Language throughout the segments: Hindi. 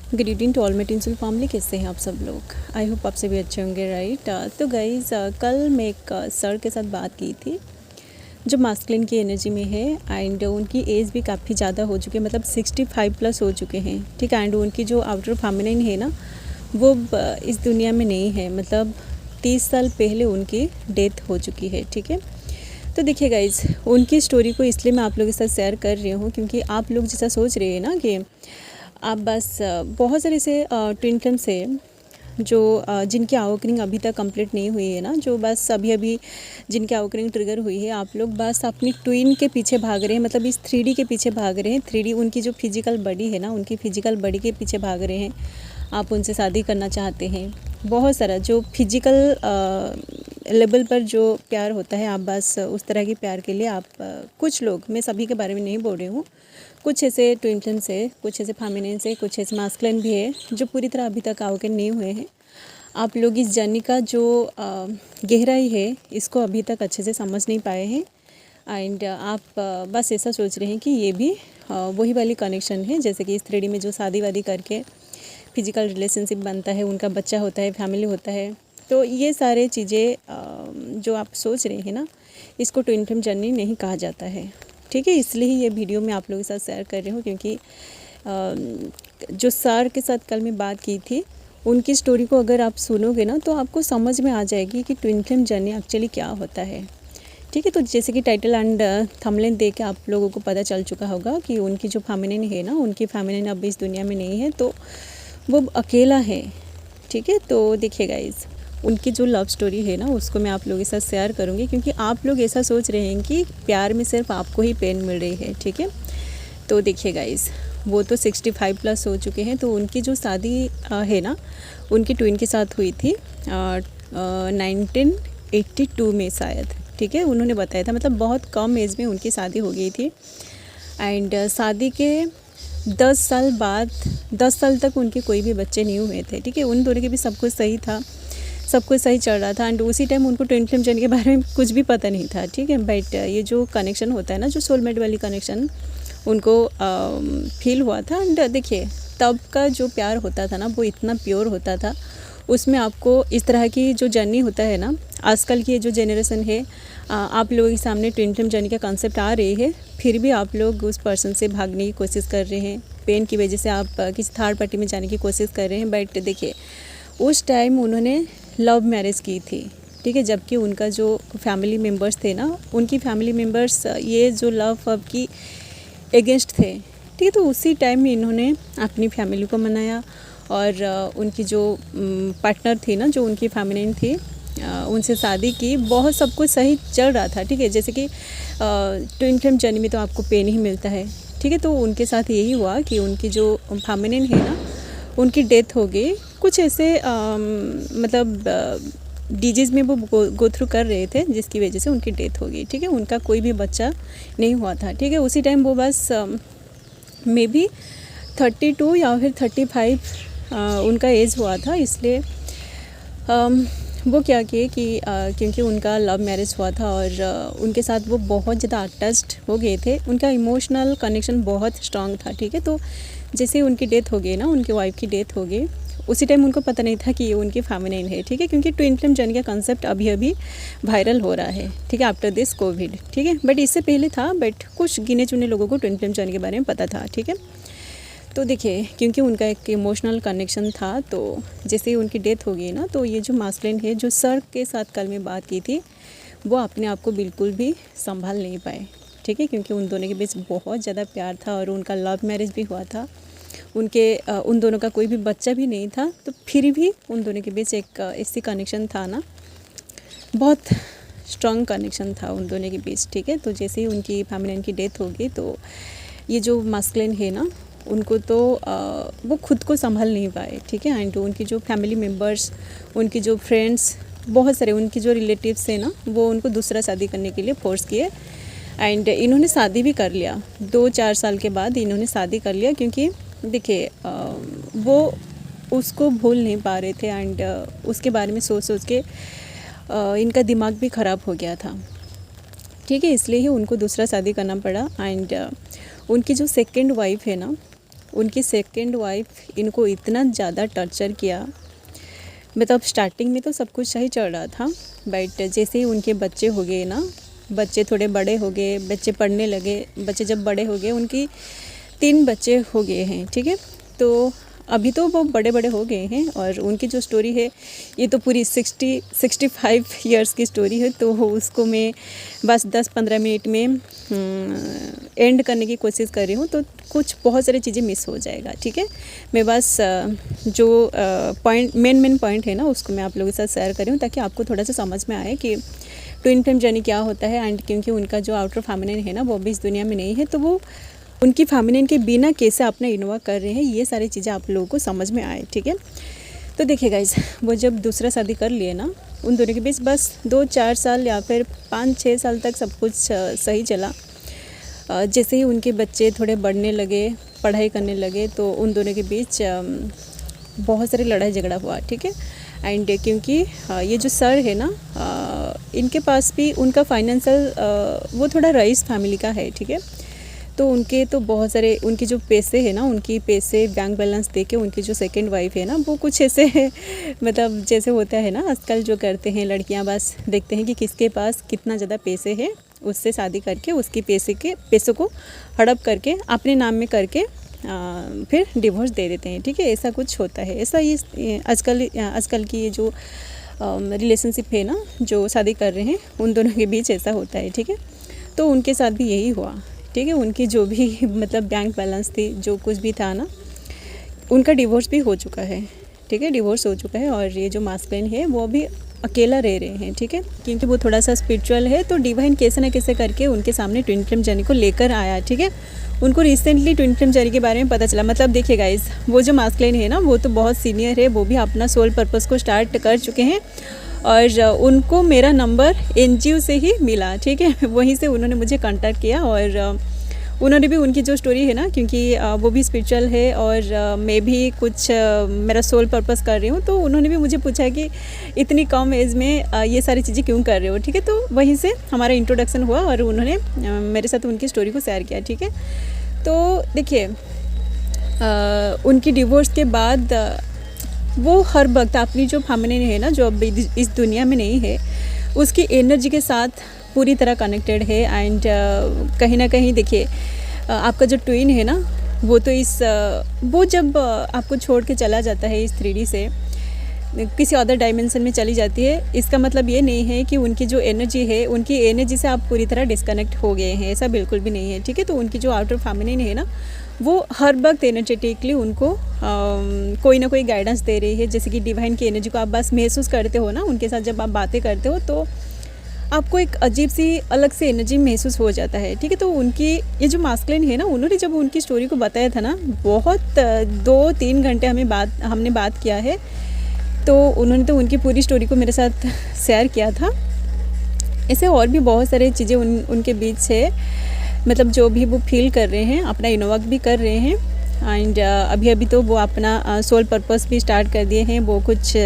Good evening to all my tinsel family. कैसे हैं आप सब लोग? आई होप आप सभी अच्छे होंगे, राइट। तो गाइज़, कल मैं एक सर के साथ बात की थी जो मास्कुलिन की एनर्जी में है एंड उनकी एज भी काफ़ी ज़्यादा हो चुकी है, मतलब 65 प्लस हो चुके हैं, ठीक है। एंड उनकी जो आउटर फेमिनिन है ना, वो इस दुनिया में नहीं है, मतलब 30 साल पहले उनकी डेथ हो चुकी है, ठीक है। तो देखिए गाइज़, उनकी स्टोरी को इसलिए मैं आप लोगों के साथ शेयर कर रही हूँ क्योंकि आप लोग जैसा सोच रहे हैं ना कि आप बस बहुत सारे से ट्विन फिल्म्स है जो जिनकी अवोकनिंग अभी तक कंप्लीट नहीं हुई है ना, जो बस अभी अभी जिनकी अवोकनिंग ट्रिगर हुई है, आप लोग बस अपनी ट्विन के पीछे भाग रहे हैं, मतलब इस 3D के पीछे भाग रहे हैं। 3D उनकी जो फिजिकल बॉडी है ना, उनकी फिजिकल बॉडी के पीछे भाग रहे हैं। आप उनसे शादी करना चाहते हैं। बहुत सारा जो फिजिकल लेवल पर जो प्यार होता है, आप बस उस तरह के प्यार के लिए आप कुछ लोग, मैं सभी के बारे में नहीं बोल रही हूँ, कुछ ऐसे ट्विन फिल्म्स है, कुछ ऐसे फेमिनिन है, कुछ ऐसे मास्कुलिन भी है जो पूरी तरह अभी तक अवोकन नहीं हुए हैं। आप लोग इस जर्नी का जो गहराई है, इसको अभी तक अच्छे से समझ नहीं पाए हैं एंड आप बस ऐसा सोच रहे हैं कि ये भी वही वाली कनेक्शन है, जैसे कि इस 3D में जो शादी वादी करके फिजिकल रिलेशनशिप बनता है, उनका बच्चा होता है, फैमिली होता है। तो ये सारे चीज़ें जो आप सोच रहे हैं ना, इसको ट्विन फिल्म जर्नी नहीं कहा जाता है, ठीक है। इसलिए ये वीडियो मैं आप लोगों के साथ शेयर कर रही हूँ क्योंकि जो सर के साथ कल मैं बात की थी, उनकी स्टोरी को अगर आप सुनोगे ना तो आपको समझ में आ जाएगी कि ट्विन फिल्म जर्नी एक्चुअली क्या होता है, ठीक है। तो जैसे कि टाइटल एंड थंबनेल देख के आप लोगों को पता चल चुका होगा कि उनकी जो फेमिनिन है ना, उनकी फेमिनिन अब इस दुनिया में नहीं है, तो वो अकेला है, ठीक है। तो देखिए गाइज़, उनकी जो लव स्टोरी है ना, उसको मैं आप लोगों के साथ शेयर करूँगी क्योंकि आप लोग ऐसा सोच रहे हैं कि प्यार में सिर्फ आपको ही पेन मिल रही है, ठीक है। तो देखिए गाइज़, वो तो 65 प्लस हो चुके हैं। तो उनकी जो शादी है ना, उनकी ट्विन के साथ हुई थी 1982 में शायद, ठीक है। उन्होंने बताया था, मतलब बहुत कम एज में उनकी शादी हो गई थी एंड शादी के 10 साल बाद, 10 साल तक उनके कोई भी बच्चे नहीं हुए थे, ठीक है। उन दोनों के भी सब कुछ सही था, सब कुछ सही चल रहा था एंड उसी टाइम उनको ट्विन फिल्म जर्नी के बारे में कुछ भी पता नहीं था, ठीक है। बट ये जो कनेक्शन होता है ना, जो सोलमेट वाली कनेक्शन उनको फील हुआ था एंड देखिए, तब का जो प्यार होता था ना, वो इतना प्योर होता था। उसमें आपको इस तरह की जो जर्नी होता है ना, आजकल की जो जेनरेशन है, आप लोगों के सामने ट्विन फिल्म जर्नी का कॉन्सेप्ट आ रही है, फिर भी आप लोग उस पर्सन से भागने की कोशिश कर रहे हैं। पेन की वजह से आप किसी थर्ड पार्टी में जाने की कोशिश कर रहे हैं। बट देखिए, उस टाइम उन्होंने लव मैरिज की थी, ठीक है। जबकि उनका जो फैमिली मेम्बर्स थे ना, उनकी फैमिली मेम्बर्स ये जो लव अब की एगेंस्ट थे, ठीक है। तो उसी टाइम में इन्होंने अपनी फैमिली को मनाया और उनकी जो पार्टनर थी ना, जो उनकी फेमिनिन थी, उनसे शादी की। बहुत सब कुछ सही चल रहा था, ठीक है। जैसे कि ट्विन फिल्म जर्नी में तो आपको पेन ही मिलता है, ठीक है। तो उनके साथ यही हुआ कि उनकी जो फेमिनिन है ना, उनकी डेथ हो गई। कुछ ऐसे मतलब डिजीज़ में वो गो थ्रू कर रहे थे, जिसकी वजह से उनकी डेथ हो गई, ठीक है। उनका कोई भी बच्चा नहीं हुआ था, ठीक है। उसी टाइम वो बस मे बी 32 या फिर 35 उनका एज हुआ था। इसलिए वो क्या किए कि क्योंकि उनका लव मैरिज हुआ था और उनके साथ वो बहुत ज़्यादा अटैच्ड हो गए थे, उनका इमोशनल कनेक्शन बहुत स्ट्रॉन्ग था, ठीक है। तो जैसे उनकी डेथ हो गई ना, उनकी वाइफ की डेथ हो गई, उसी टाइम उनको पता नहीं था कि ये उनकी फेमिनिन है, ठीक है। क्योंकि ट्विन फिल्म जर्नी का कंसेप्ट अभी अभी वायरल हो रहा है, ठीक है, आफ्टर दिस कोविड, ठीक है। बट इससे पहले था, बट कुछ गिने चुने लोगों को ट्विन फिल्म जर्नी के बारे में पता था, ठीक है। तो देखिए, क्योंकि उनका एक इमोशनल कनेक्शन था, तो जैसे ही उनकी डेथ हो गई ना, तो ये जो मास्कुलिन है, जो सर के साथ कल मैं बात की थी, वो अपने आप को बिल्कुल भी संभाल नहीं पाए, ठीक है। क्योंकि उन दोनों के बीच बहुत ज़्यादा प्यार था और उनका लव मैरिज भी हुआ था। उन दोनों का कोई भी बच्चा भी नहीं था, तो फिर भी उन दोनों के बीच एक ऐसी कनेक्शन था ना, बहुत स्ट्रॉन्ग कनेक्शन था उन दोनों के बीच, ठीक है। तो जैसे ही उनकी फेमिनिन की डेथ हो गई, तो ये जो मास्कुलिन है ना, उनको तो वो खुद को संभाल नहीं पाए, ठीक है। एंड उनकी जो फैमिली मेम्बर्स, उनकी जो फ्रेंड्स, बहुत सारे उनकी जो रिलेटिव्स हैं ना, वो उनको दूसरा शादी करने के लिए फोर्स किए एंड इन्होंने शादी भी कर लिया। 2-4 साल के बाद इन्होंने शादी कर लिया क्योंकि देखिए, वो उसको भूल नहीं पा रहे थे एंड उसके बारे में सोच सोच के इनका दिमाग भी ख़राब हो गया था, ठीक है। इसलिए ही उनको दूसरा शादी करना पड़ा एंड उनकी जो सेकंड वाइफ है ना, उनकी सेकंड वाइफ इनको इतना ज़्यादा टॉर्चर किया। मतलब स्टार्टिंग में तो सब कुछ सही चल रहा था, बट जैसे ही उनके बच्चे हो गए ना, बच्चे थोड़े बड़े हो गए, बच्चे पढ़ने लगे, बच्चे जब बड़े हो गए, उनकी 3 बच्चे हो गए हैं, ठीक है। तो अभी तो वो बड़े बड़े हो गए हैं और उनकी जो स्टोरी है ये तो पूरी 65 ईयर्स की स्टोरी है। तो उसको मैं बस 10-15 मिनट में एंड करने की कोशिश कर रही हूँ, तो कुछ बहुत सारी चीज़ें मिस हो जाएगा, ठीक है। मैं बस जो मेन पॉइंट है ना उसको मैं आप लोगों के साथ शेयर कर रही हूँ, ताकि आपको थोड़ा सा समझ में आए कि ट्विन फ्लेम जर्नी क्या होता है। एंड क्योंकि उनका जो आउटर फेमिनिन है ना वो भी इस दुनिया में नहीं है, तो वो उनकी फेमिनिन के बिना कैसे अपना इन्वॉल्व कर रहे हैं, ये सारी चीज़ें आप लोगों को समझ में आए, ठीक है। तो देखिए गाइज, वो जब दूसरा शादी कर लिए ना, उन दोनों के बीच बस 2-4 साल या फिर 5-6 साल तक सब कुछ सही चला। जैसे ही उनके बच्चे थोड़े बढ़ने लगे, पढ़ाई करने लगे, तो उन दोनों के बीच बहुत सारी लड़ाई झगड़ा हुआ, ठीक है। एंड क्योंकि ये जो सर है ना, इनके पास भी उनका फाइनेंशियल वो थोड़ा रईस फैमिली का है, ठीक है। तो उनके तो बहुत सारे उनके जो पैसे है ना, उनकी पैसे बैंक बैलेंस देके उनकी जो सेकंड वाइफ है ना, वो कुछ ऐसे मतलब जैसे होता है ना आजकल जो करते हैं लड़कियां, बस देखते हैं कि किसके पास कितना ज़्यादा पैसे है, उससे शादी करके उसकी पैसों को हड़प करके अपने नाम में करके फिर डिवोर्स दे देते हैं, ठीक है। ऐसा कुछ होता है, ऐसा ये आजकल की ये जो रिलेशनशिप है ना, जो शादी कर रहे हैं उन दोनों के बीच ऐसा होता है, ठीक है। तो उनके साथ भी यही हुआ, ठीक है। उनकी जो भी मतलब बैंक बैलेंस थी, जो कुछ भी था ना, उनका डिवोर्स भी हो चुका है, ठीक है, डिवोर्स हो चुका है। और ये जो मास्कुलिन है वो भी अकेला रह रहे हैं, ठीक है। क्योंकि वो थोड़ा सा स्पिरिचुअल है, तो डिवाइन कैसे ना कैसे करके उनके सामने ट्विन फ्लेम जर्नी को लेकर आया, ठीक है। उनको रिसेंटली ट्विन फ्लेम जर्नी के बारे में पता चला। मतलब देखिए गाइस, वो जो मास्कुलिन है ना, वो तो बहुत सीनियर है, वो भी अपना सोल पर्पस को स्टार्ट कर चुके हैं। और उनको मेरा नंबर NGO से ही मिला, ठीक है। वहीं से उन्होंने मुझे कांटेक्ट किया और उन्होंने भी उनकी जो स्टोरी है ना, क्योंकि वो भी स्पिरिचुअल है और मैं भी कुछ मेरा सोल पर्पस कर रही हूँ, तो उन्होंने भी मुझे पूछा कि इतनी कम एज में ये सारी चीज़ें क्यों कर रहे हो, ठीक है। तो वहीं से हमारा इंट्रोडक्शन हुआ और उन्होंने मेरे साथ उनकी स्टोरी को शेयर किया, ठीक है। तो देखिए, उनकी डिवोर्स के बाद वो हर वक्त अपनी जो फेमिनिन है ना, जो अब इस दुनिया में नहीं है, उसकी एनर्जी के साथ पूरी तरह कनेक्टेड है। एंड कहीं ना कहीं देखिए, आपका जो ट्विन है ना, वो तो वो जब आपको छोड़ के चला जाता है इस 3D से, किसी अदर डायमेंशन में चली जाती है, इसका मतलब ये नहीं है कि उनकी जो एनर्जी है, उनकी एनर्जी से आप पूरी तरह डिस्कनेक्ट हो गए हैं, ऐसा बिल्कुल भी नहीं है, ठीक है। तो उनकी जो आउटर फेमिनिन है ना, वो हर वक्त एनर्जेटिकली उनको कोई ना कोई गाइडेंस दे रही है। जैसे कि डिवाइन की एनर्जी को आप बस महसूस करते हो ना, उनके साथ जब आप बातें करते हो, तो आपको एक अजीब सी अलग से एनर्जी महसूस हो जाता है, ठीक है। तो उनकी ये जो मास्कुलिन है ना, उन्होंने जब उनकी स्टोरी को बताया था ना, बहुत 2-3 घंटे हमने बात किया है। तो उन्होंने तो उनकी पूरी स्टोरी को मेरे साथ शेयर किया था। ऐसे और भी बहुत सारी चीज़ें उनके बीच है, मतलब जो भी वो फील कर रहे हैं, अपना इन्वॉल्व भी कर रहे हैं। एंड अभी तो वो अपना सोल पर्पस भी स्टार्ट कर दिए हैं। वो कुछ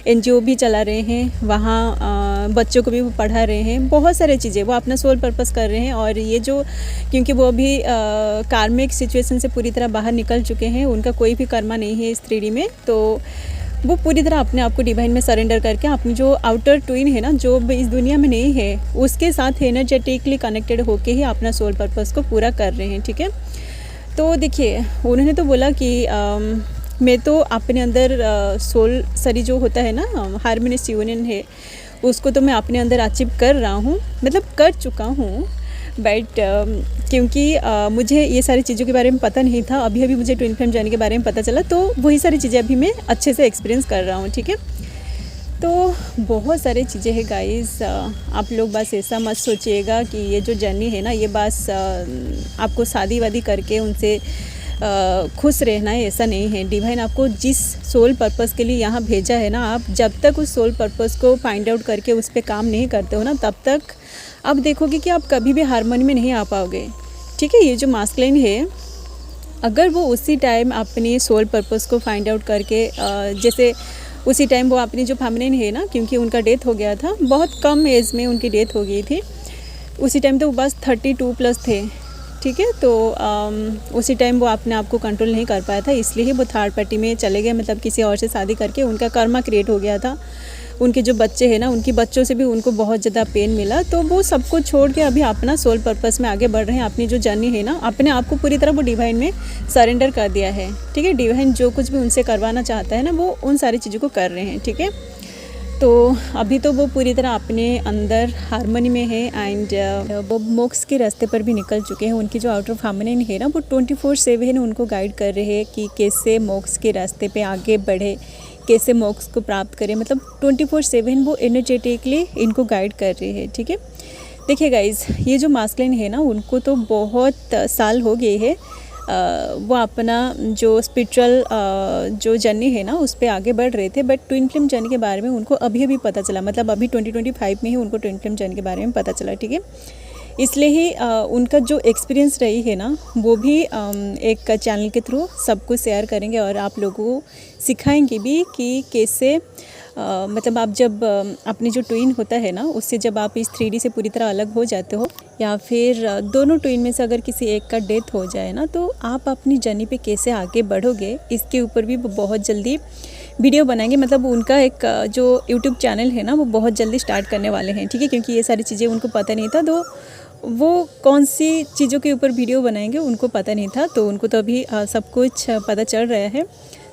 NGO भी चला रहे हैं, वहाँ बच्चों को भी वो पढ़ा रहे हैं, बहुत सारी चीज़ें वो अपना सोल पर्पस कर रहे हैं। और ये जो, क्योंकि वो अभी कार्मिक सिचुएशन से पूरी तरह बाहर निकल चुके हैं, उनका कोई भी कर्मा नहीं है इस 3D में, तो वो पूरी तरह अपने आप को डिवाइन में सरेंडर करके अपनी जो आउटर ट्विन है ना, जो इस दुनिया में नहीं है, उसके साथ एनर्जेटिकली कनेक्टेड होके ही अपना सोल पर्पस को पूरा कर रहे हैं, ठीक है। तो देखिए, उन्होंने तो बोला कि मैं तो अपने अंदर सोल सरी जो होता है ना, हार्मोनियस यूनियन है, उसको तो मैं अपने अंदर अचीव कर रहा हूँ, मतलब कर चुका हूँ। बट क्योंकि मुझे ये सारी चीज़ों के बारे में पता नहीं था, अभी मुझे ट्विन फ्लेम जर्नी के बारे में पता चला, तो वही सारी चीज़ें अभी मैं अच्छे से एक्सपीरियंस कर रहा हूँ, ठीक है। तो बहुत सारी चीज़ें हैं गाइस, आप लोग बस ऐसा मत सोचिएगा कि ये जो जर्नी है ना, ये बस आपको शादी वादी करके उनसे खुश रहना है, ऐसा नहीं है। डिवाइन आपको जिस सोल पर्पस के लिए यहाँ भेजा है ना, आप जब तक उस सोल पर्पस को फाइंड आउट करके उस पर काम नहीं करते हो ना, तब तक आप देखोगे कि आप कभी भी हार्मनी में नहीं आ पाओगे, ठीक है। ये जो मास्कुलिन है, अगर वो उसी टाइम अपने सोल पर्पस को फाइंड आउट करके जैसे उसी टाइम वो अपनी जो फेमिनिन है ना, क्योंकि उनका डेथ हो गया था, बहुत कम एज में उनकी डेथ हो गई थी, उसी टाइम तो वो बस 32+ थे, ठीक है। तो उसी टाइम वो अपने आप को कंट्रोल नहीं कर पाया था, इसलिए ही वो थर्ड पार्टी में चले गए, मतलब किसी और से शादी करके उनका कर्मा क्रिएट हो गया था। उनके जो बच्चे हैं ना, उनकी बच्चों से भी उनको बहुत ज़्यादा पेन मिला, तो वो सब कुछ छोड़ के अभी अपना सोल पर्पस में आगे बढ़ रहे हैं। अपनी जो जर्नी है ना, अपने आप को पूरी तरह वो डिवाइन में सरेंडर कर दिया है, ठीक है। डिवाइन जो कुछ भी उनसे करवाना चाहता है ना, वो उन सारी चीज़ों को कर रहे हैं, ठीक है। तो अभी तो वो पूरी तरह अपने अंदर हारमोनी में है एंड वो मोक्ष के रास्ते पर भी निकल चुके हैं। उनकी जो आउटर फेमिनिन है ना, वो 24/7 उनको गाइड कर रहे हैं कि कैसे मोक्ष के रास्ते पे आगे बढ़े, कैसे मोक्ष को प्राप्त करें। मतलब 24/7 वो एनर्जेटिकली इनको गाइड कर रहे हैं, ठीक है। देखिए गाइज, ये जो मास्कुलिन है ना, उनको तो बहुत साल हो गए हैं, वो अपना जो स्पिरिचुअल जो जर्नी है ना, उस पर आगे बढ़ रहे थे। बट ट्विन फ्लेम जर्नी के बारे में उनको अभी अभी पता चला, मतलब अभी 2025 में ही उनको ट्विन फ्लेम जर्नी के बारे में पता चला, ठीक है। इसलिए ही उनका जो एक्सपीरियंस रही है ना, वो भी एक चैनल के थ्रू सब कुछ शेयर करेंगे और आप लोगों को सिखाएंगे भी कि कैसे मतलब आप जब अपनी जो ट्विन होता है ना, उससे जब आप इस 3D से पूरी तरह अलग हो जाते हो, या फिर दोनों ट्विन में से अगर किसी एक का डेथ हो जाए ना, तो आप अपनी जर्नी पे कैसे आगे बढ़ोगे, इसके ऊपर भी बहुत जल्दी वीडियो बनाएंगे। मतलब उनका एक जो यूट्यूब चैनल है ना, वो बहुत जल्दी स्टार्ट करने वाले हैं, ठीक है। क्योंकि ये सारी चीज़ें उनको पता नहीं था, तो वो कौन सी चीज़ों के ऊपर वीडियो बनाएंगे उनको पता नहीं था। तो उनको तो अभी सब कुछ पता चल रहा है,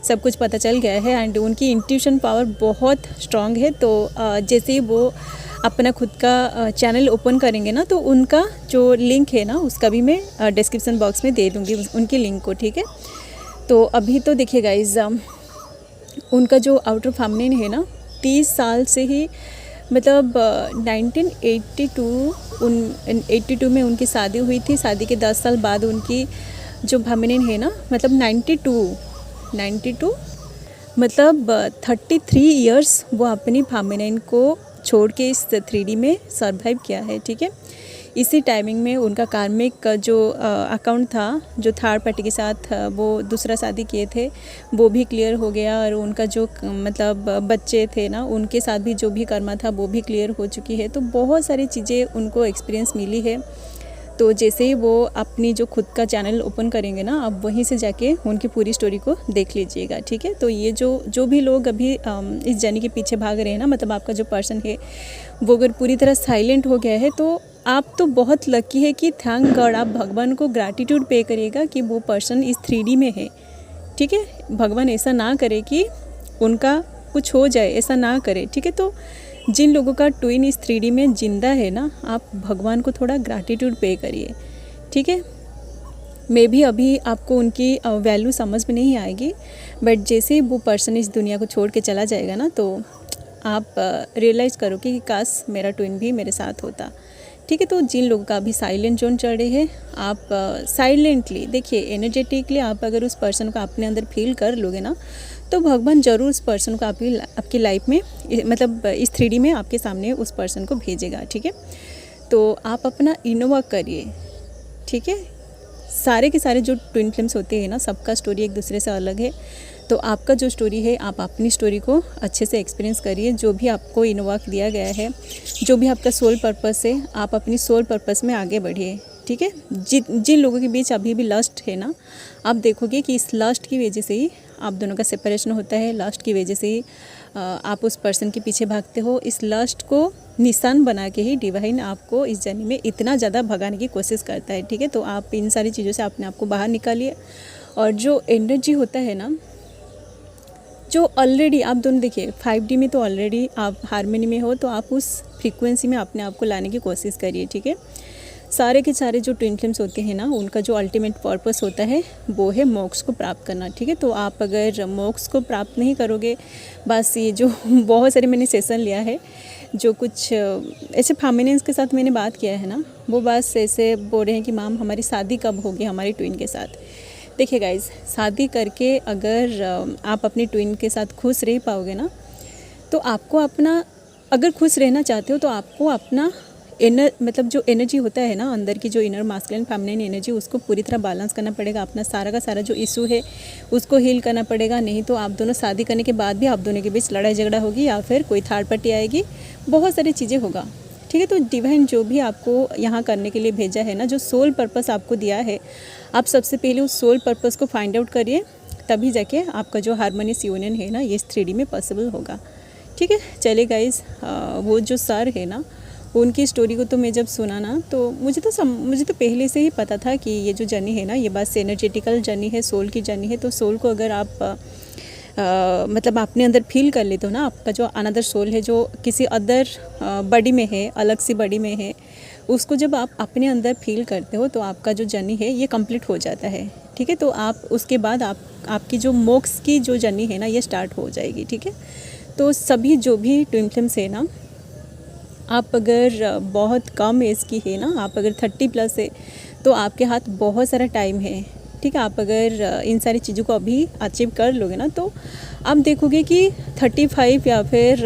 सब कुछ पता चल गया है एंड उनकी इंट्यूशन पावर बहुत स्ट्रांग है। तो जैसे ही वो अपना खुद का चैनल ओपन करेंगे ना, तो उनका जो लिंक है ना, उसका भी मैं डिस्क्रिप्शन बॉक्स में दे दूँगी उनकी लिंक को, ठीक है। तो अभी तो देखिए गाइज, उनका जो आउटर फेमिनिन है ना, 30 साल से ही, मतलब 1982 में उनकी शादी हुई थी। शादी के 10 साल बाद उनकी जो फेमिनिन है ना, मतलब 92 मतलब 33 इयर्स वो अपनी फेमिनिन को छोड़ के इस 3D में सर्वाइव किया है, ठीक है। इसी टाइमिंग में उनका कार्मिक जो अकाउंट था, जो थर्ड पार्टी के साथ वो दूसरा शादी किए थे, वो भी क्लियर हो गया। और उनका जो मतलब बच्चे थे ना, उनके साथ भी जो भी कर्मा था वो भी क्लियर हो चुकी है। तो बहुत सारी चीज़ें उनको एक्सपीरियंस मिली है। तो जैसे ही वो अपनी जो खुद का चैनल ओपन करेंगे ना, आप वहीं से जाके उनकी पूरी स्टोरी को देख लीजिएगा, ठीक है। तो ये जो भी लोग अभी इस जर्नी के पीछे भाग रहे हैं ना, मतलब आपका जो पर्सन है वो अगर पूरी तरह साइलेंट हो गया है, तो आप तो बहुत लकी है कि थैंक गॉड, आप भगवान को ग्रैटिट्यूड पे करिएगा कि वो पर्सन इस 3D में है, ठीक है। भगवान ऐसा ना करे कि उनका कुछ हो जाए, ऐसा ना करे, ठीक है। तो जिन लोगों का ट्विन इस 3D में जिंदा है ना, आप भगवान को थोड़ा ग्रैटिट्यूड पे करिए, ठीक है। मे भी अभी आपको उनकी वैल्यू समझ में नहीं आएगी, बट जैसे ही वो पर्सन इस दुनिया को छोड़ के चला जाएगा ना, तो आप रियलाइज़ करोगे कि काश मेरा ट्विन भी मेरे साथ होता, ठीक है। तो जिन लोगों का अभी साइलेंट जोन चढ़ रहे हैं, आप साइलेंटली देखिए, एनर्जेटिकली आप अगर उस पर्सन को अपने अंदर फील कर लोगे ना, तो भगवान ज़रूर उस पर्सन को आपकी लाइफ में, मतलब इस 3D में आपके सामने उस पर्सन को भेजेगा, ठीक है। तो आप अपना इनवर्क करिए, ठीक है। सारे के सारे जो ट्विन फ्लेम्स होते हैं ना, सबका स्टोरी एक दूसरे से अलग है। तो आपका जो स्टोरी है, आप अपनी स्टोरी को अच्छे से एक्सपीरियंस करिए। जो भी आपको इनवर्क दिया गया है, जो भी आपका सोल पर्पस है, आप अपनी सोल पर्पस में आगे बढ़िए, ठीक है। जिन लोगों के बीच अभी भी लस्ट है ना, आप देखोगे कि इस लस्ट की वजह से ही आप दोनों का सेपरेशन होता है। लस्ट की वजह से ही आप उस पर्सन के पीछे भागते हो। इस लस्ट को निशान बना के ही डिवाइन आपको इस जर्नी में इतना ज़्यादा भगाने की कोशिश करता है, ठीक है। तो आप इन सारी चीज़ों से अपने आप को बाहर निकालिए। और जो एनर्जी होता है ना, जो ऑलरेडी आप दोनों देखिए 5D में तो ऑलरेडी आप हारमोनी में हो, तो आप उस फ्रीक्वेंसी में अपने आप को लाने की कोशिश करिए, ठीक है। सारे के सारे जो ट्विन फ्लेम्स होते हैं ना, उनका जो अल्टीमेट पर्पस होता है वो है मोक्ष को प्राप्त करना, ठीक है। तो आप अगर मोक्ष को प्राप्त नहीं करोगे, बस ये जो बहुत सारे मैंने सेशन लिया है, जो कुछ ऐसे फेमिनिन्स के साथ मैंने बात किया है ना, वो बस ऐसे बोल रहे हैं कि मैम हमारी शादी कब होगी हमारी ट्विन के साथ। देखिए गाइज, शादी करके अगर आप अपनी ट्विन के साथ खुश रह पाओगे ना, तो आपको अपना, अगर खुश रहना चाहते हो तो आपको अपना मतलब जो एनर्जी होता है ना, अंदर की जो इनर मास्कुलिन फेमिनिन एनर्जी, उसको पूरी तरह बैलेंस करना पड़ेगा। अपना सारा का सारा जो इशू है उसको हील करना पड़ेगा। नहीं तो आप दोनों शादी करने के बाद भी आप दोनों के बीच लड़ाई झगड़ा होगी, या फिर कोई थर्ड पार्टी आएगी, बहुत सारी चीज़ें होगा। ठीक है। तो डिवाइन जो भी आपको यहाँ करने के लिए भेजा है ना, जो सोल पर्पस आपको दिया है, आप सबसे पहले उस सोल पर्पस को फाइंड आउट करिए, तभी जाके आपका जो हार्मोनियस यूनियन है ना, ये 3D में पॉसिबल होगा। ठीक है। चलिए गाइस, वो जो सर है ना, उनकी स्टोरी को तो मैं जब सुना ना, तो मुझे तो पहले से ही पता था कि ये जो जर्नी है ना, ये बस एनर्जेटिकल जर्नी है, सोल की जर्नी है। तो सोल को अगर आप मतलब अपने अंदर फील कर लेते हो ना, आपका जो अनदर सोल है जो किसी अदर बॉडी में है, अलग सी बॉडी में है, उसको जब आप अपने अंदर फील करते हो तो आपका जो जर्नी है ये कंप्लीट हो जाता है। ठीक है। तो आप उसके बाद आपकी जो मोक्ष की जो जर्नी है ना, ये स्टार्ट हो जाएगी। ठीक है। तो सभी जो भी ट्विन फ्लेम्स है ना, आप अगर बहुत कम एज की है ना, आप अगर 30+ है, तो आपके हाथ बहुत सारा टाइम है। ठीक है। आप अगर इन सारी चीज़ों को अभी अचीव कर लोगे ना, तो आप देखोगे कि 35 या फिर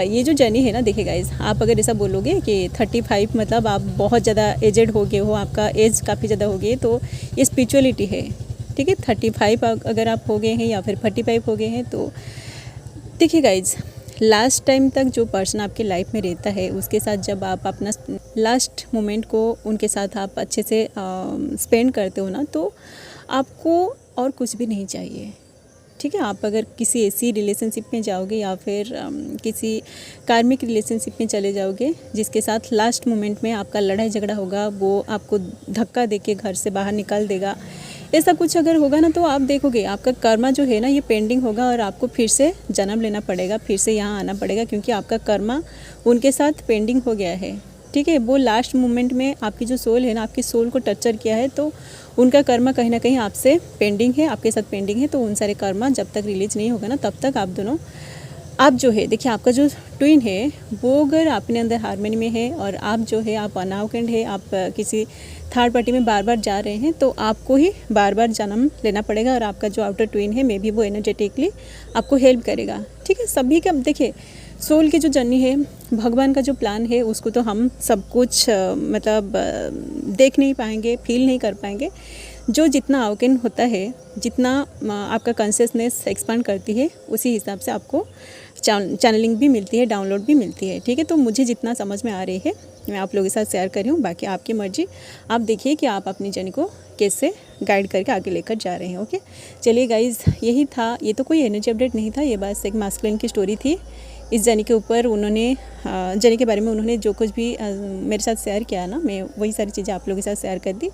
ये जो जर्नी है ना, देखिए गाइस, आप अगर ऐसा बोलोगे कि 35 मतलब आप बहुत ज़्यादा एजेड हो गए हो, आपका एज काफ़ी ज़्यादा हो गई, तो ये स्पिरिचुअलिटी है। ठीक है। 35 अगर आप हो गए हैं या फिर 45 हो गए हैं, तो देखिए गाइज, लास्ट टाइम तक जो पर्सन आपके लाइफ में रहता है, उसके साथ जब आप अपना लास्ट मोमेंट को उनके साथ आप अच्छे से स्पेंड करते हो ना, तो आपको और कुछ भी नहीं चाहिए। ठीक है। आप अगर किसी ऐसी रिलेशनशिप में जाओगे या फिर किसी कार्मिक रिलेशनशिप में चले जाओगे जिसके साथ लास्ट मोमेंट में आपका लड़ाई झगड़ा होगा, वो आपको धक्का देके घर से बाहर निकाल देगा, ऐसा कुछ अगर होगा ना, तो आप देखोगे आपका कर्मा जो है ना, ये पेंडिंग होगा और आपको फिर से जन्म लेना पड़ेगा, फिर से यहाँ आना पड़ेगा, क्योंकि आपका कर्मा उनके साथ पेंडिंग हो गया है। ठीक है। वो लास्ट मोमेंट में आपकी जो सोल है ना, आपकी सोल को टर्चर किया है, तो उनका कर्मा कहीं ना कहीं आपसे पेंडिंग है, आपके साथ पेंडिंग है। तो उन सारे कर्मा जब तक रिलीज नहीं होगा ना, तब तक आप जो है, देखिए, आपका जो ट्विन है वो अगर अपने अंदर हार्मनी में है और आप जो है आप अनअवेकेंड है, आप किसी थर्ड पार्टी में बार बार जा रहे हैं, तो आपको ही बार बार जन्म लेना पड़ेगा। और आपका जो आउटर ट्विन है, मे बी वो एनर्जेटिकली आपको हेल्प करेगा। ठीक है। सभी का देखिए, सोल की जो जर्नी है, भगवान का जो प्लान है, उसको तो हम सब कुछ मतलब देख नहीं पाएंगे, फील नहीं कर पाएंगे। जो जितना अवेकन होता है, जितना आपका कॉन्शियसनेस एक्सपांड करती है, उसी हिसाब से आपको चैनलिंग भी मिलती है, डाउनलोड भी मिलती है। ठीक है। तो मुझे जितना समझ में आ रही है मैं आप लोगों के साथ शेयर कर रही हूँ, बाकी आपकी मर्जी, आप देखिए कि आप अपनी जर्नी को कैसे गाइड करके आगे लेकर जा रहे हैं। ओके। चलिए गाइज़, यही था। ये तो कोई एनर्जी अपडेट नहीं था, ये बस एक मास्कुलिन की स्टोरी थी। इस जर्नी के ऊपर उन्होंने जर्नी के बारे में उन्होंने जो कुछ भी मेरे साथ शेयर किया ना, मैं वही सारी चीज़ें आप लोगों के साथ शेयर कर दी।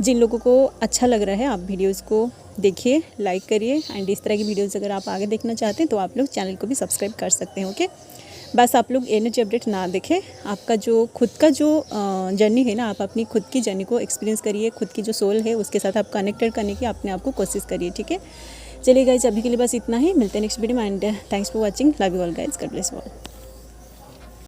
जिन लोगों को अच्छा लग रहा है, आप वीडियोज़ को देखिए, लाइक करिए, एंड इस तरह की वीडियोज़ अगर आप आगे देखना चाहते हैं तो आप लोग चैनल को भी सब्सक्राइब कर सकते हैं। ओके। बस आप लोग एनर्जी अपडेट ना देखें, आपका जो खुद का जो जर्नी है ना, आप अपनी खुद की जर्नी को एक्सपीरियंस करिए, खुद की जो सोल है उसके साथ आप कनेक्टेड करने की अपने आप को कोशिश करिए। ठीक है। चलिए गाइज, अभी के लिए बस इतना ही, मिलते हैं नेक्स्ट वीडियो में, and thanks for watching, love you all guys, God bless you all.